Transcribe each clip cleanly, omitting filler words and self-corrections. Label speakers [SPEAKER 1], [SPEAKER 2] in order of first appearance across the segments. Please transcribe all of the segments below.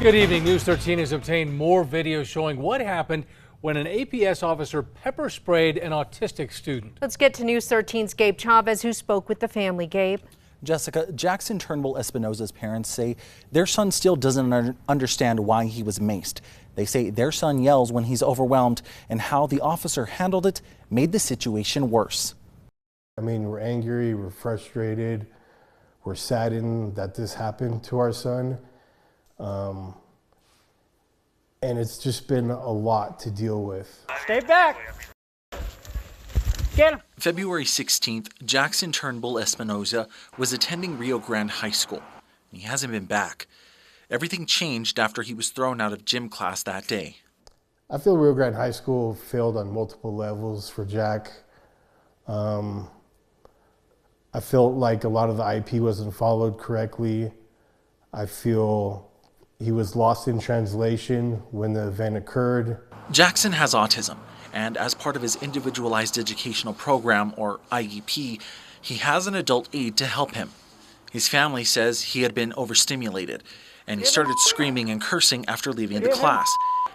[SPEAKER 1] Good evening. News 13 has obtained more video showing what happened when an APS officer pepper sprayed an autistic student.
[SPEAKER 2] Let's get to News 13's Gabe Chavez, who spoke with the family. Gabe.
[SPEAKER 3] Jessica, Jackson Turnbull Espinosa's parents say their son still doesn't understand why he was maced. They say their son yells when he's overwhelmed, and how the officer handled it made the situation worse.
[SPEAKER 4] I mean, we're angry, we're frustrated, we're saddened that this happened to our son. And it's just been a lot to deal with.
[SPEAKER 5] Stay back. Get him.
[SPEAKER 3] February 16th, Jackson Turnbull Espinosa was attending Rio Grande High School. He hasn't been back. Everything changed after he was thrown out of gym class that day.
[SPEAKER 4] I feel Rio Grande High School failed on multiple levels for Jack. I felt like a lot of the IP wasn't followed correctly. I feel he was lost in translation when the event occurred.
[SPEAKER 3] Jackson has autism, and as part of his Individualized Educational Program, or IEP, he has an adult aide to help him. His family says he had been overstimulated, and he started screaming and cursing after leaving the class.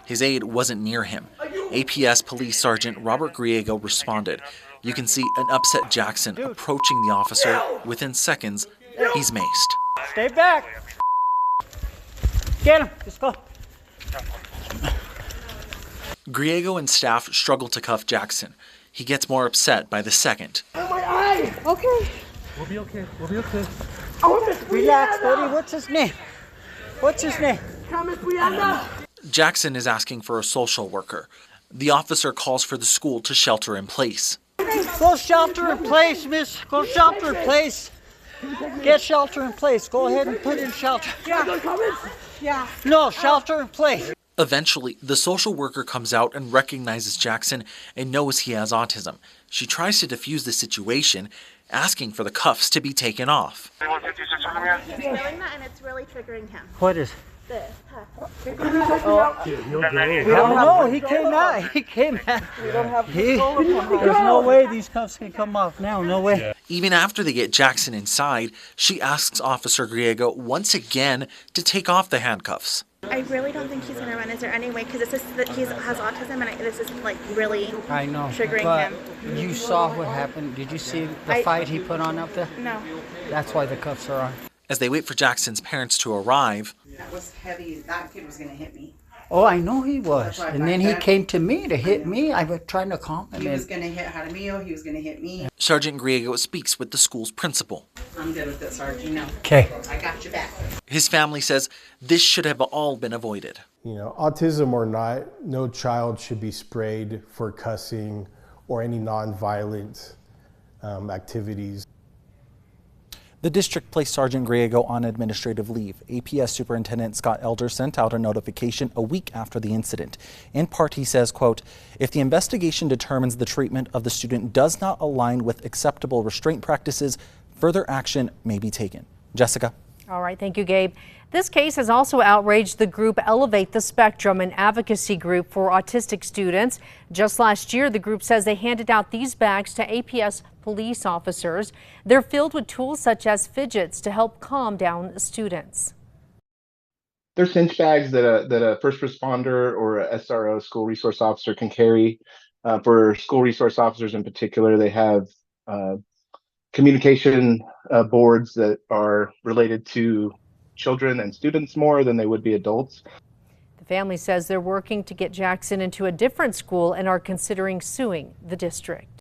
[SPEAKER 3] His aide wasn't near him. APS Police Sergeant Robert Griego responded. You can see an upset Jackson approaching the officer. Within seconds, he's maced.
[SPEAKER 5] Stay back. Get him. Just go.
[SPEAKER 3] Griego and staff struggle to cuff Jackson. He gets more upset by the second.
[SPEAKER 5] Oh, my eye. Okay.
[SPEAKER 1] We'll be okay. We'll be okay.
[SPEAKER 5] Relax, buddy. What's his name? What's his name?
[SPEAKER 3] Jackson is asking for a social worker. The officer calls for the school to shelter in place.
[SPEAKER 5] Go shelter in place, miss. Go shelter in place. Get shelter in place. Go ahead and put in shelter. Yeah. No, shelter in place.
[SPEAKER 3] Eventually, the social worker comes out and recognizes Jackson and knows he has autism. She tries to defuse the situation, asking for the cuffs to be taken off.
[SPEAKER 6] He's feeling that and it's really triggering him.
[SPEAKER 5] What is?
[SPEAKER 6] The
[SPEAKER 5] No, he came out. He came out. There's no way these cuffs can come off now. No way.
[SPEAKER 3] Even after they get Jackson inside, she asks Officer Griego once again to take off the handcuffs.
[SPEAKER 6] I really don't think he's going to run. Is there any way? Because he has autism and this is like really triggering
[SPEAKER 7] but
[SPEAKER 6] him.
[SPEAKER 7] You saw what happened. Did you see the fight he put on up there?
[SPEAKER 6] No.
[SPEAKER 7] That's why the cuffs are on.
[SPEAKER 3] As they wait for Jackson's parents to arrive,
[SPEAKER 8] that was heavy. That kid was going to hit me.
[SPEAKER 7] Oh, I know he was. And then he came to me to hit me. I was trying to calm him.
[SPEAKER 8] He was going to hit Jaramillo. He was going to hit me.
[SPEAKER 3] Sergeant Griego speaks with the school's principal.
[SPEAKER 8] I'm good with it, Sergeant. You know.
[SPEAKER 7] Okay.
[SPEAKER 8] I got your back.
[SPEAKER 3] His family says this should have all been avoided.
[SPEAKER 4] You know, autism or not, no child should be sprayed for cussing or any non-violent activities.
[SPEAKER 3] The district placed Sergeant Griego on administrative leave. APS Superintendent Scott Elder sent out a notification a week after the incident. In part, he says, quote, if the investigation determines the treatment of the student does not align with acceptable restraint practices, further action may be taken. Jessica.
[SPEAKER 2] All right. Thank you, Gabe. This case has also outraged the group Elevate the Spectrum, an advocacy group for autistic students. Just last year, the group says they handed out these bags to APS police officers. They're filled with tools such as fidgets to help calm down students.
[SPEAKER 9] They're cinch bags that a first responder or a SRO, school resource officer, can carry. For school resource officers in particular, they have communication boards that are related to children and students more than they would be adults.
[SPEAKER 2] The family says they're working to get Jackson into a different school and are considering suing the district.